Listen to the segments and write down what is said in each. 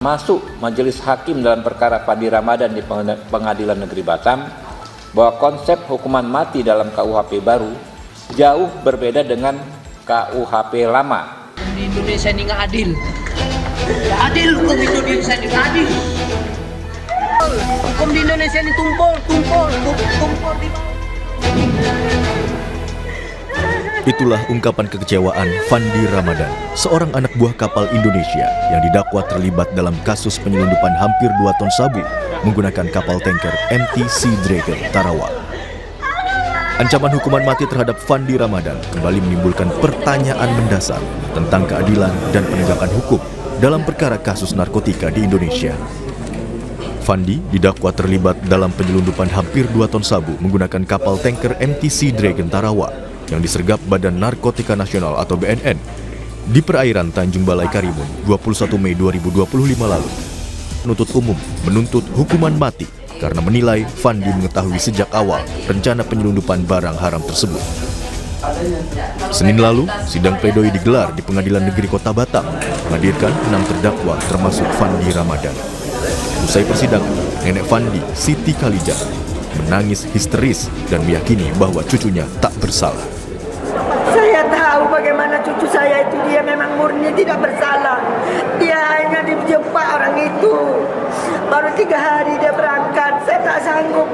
Masuk Majelis Hakim dalam perkara Fandi Ramadan di Pengadilan Negeri Batam bahwa konsep hukuman mati dalam KUHP baru jauh berbeda dengan KUHP lama. Di Indonesia ini nggak adil. Adil hukum Indonesia ini nggak adil. Hukum di Indonesia ini tumpul di bawah. Itulah ungkapan kekecewaan Fandi Ramadan, seorang anak buah kapal Indonesia yang didakwa terlibat dalam kasus penyelundupan hampir 2 ton sabu menggunakan kapal tanker MT Sea Dragon Tarawa. Ancaman hukuman mati terhadap Fandi Ramadan kembali menimbulkan pertanyaan mendasar tentang keadilan dan penegakan hukum dalam perkara kasus narkotika di Indonesia. Fandi didakwa terlibat dalam penyelundupan hampir 2 ton sabu menggunakan kapal tanker MT Sea Dragon Tarawa yang disergap Badan Narkotika Nasional atau BNN di perairan Tanjung Balai Karimun 21 Mei 2025 lalu. Penuntut umum menuntut hukuman mati karena menilai Fandi mengetahui sejak awal rencana penyelundupan barang haram tersebut. Senin lalu, sidang pledoi digelar di Pengadilan Negeri Kota Batam, menghadirkan 6 terdakwa termasuk Fandi Ramadan. Usai persidangan, nenek Fandi, Siti Khalijah, menangis histeris dan meyakini bahwa cucunya tak bersalah. Saya tahu bagaimana cucu saya itu, dia memang murni tidak bersalah. Dia hanya dijebak orang itu. Baru 3 hari dia berangkat. Saya tak sanggup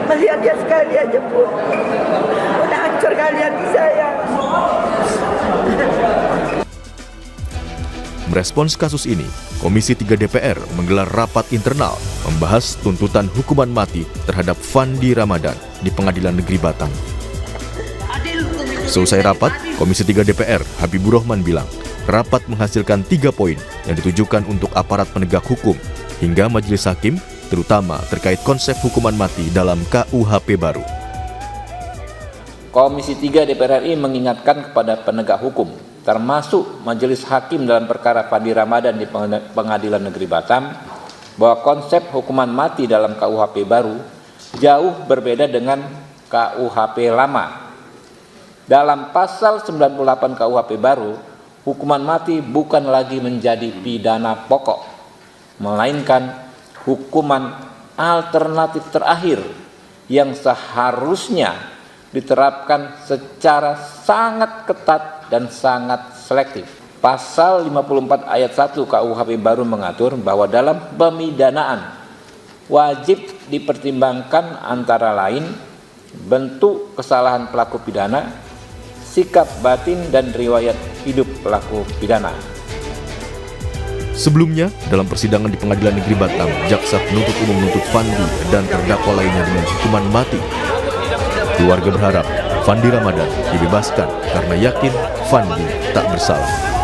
melihat dia sekali dia jemput. Udah hancur kalian di saya. Merespons kasus ini, Komisi 3 DPR menggelar rapat internal membahas tuntutan hukuman mati terhadap Fandi Ramadan di Pengadilan Negeri Batam. Selesai rapat, Komisi 3 DPR Habibur Rahman bilang, rapat menghasilkan 3 poin yang ditujukan untuk aparat penegak hukum hingga majelis hakim, terutama terkait konsep hukuman mati dalam KUHP baru. Komisi 3 DPR RI mengingatkan kepada penegak hukum, termasuk majelis hakim dalam perkara Fandi Ramadan di Pengadilan Negeri Batam, bahwa konsep hukuman mati dalam KUHP baru jauh berbeda dengan KUHP lama. Dalam pasal 98 KUHP baru, hukuman mati bukan lagi menjadi pidana pokok, melainkan hukuman alternatif terakhir yang seharusnya diterapkan secara sangat ketat dan sangat selektif. Pasal 54 ayat 1 KUHP baru mengatur bahwa dalam pemidanaan wajib dipertimbangkan antara lain bentuk kesalahan pelaku pidana, sikap batin dan riwayat hidup pelaku pidana. Sebelumnya, dalam persidangan di Pengadilan Negeri Batam, jaksa penuntut umum menuntut Fandi dan terdakwa lainnya dengan hukuman mati. Keluarga berharap Fandi Ramadan dibebaskan karena yakin Fandi tak bersalah.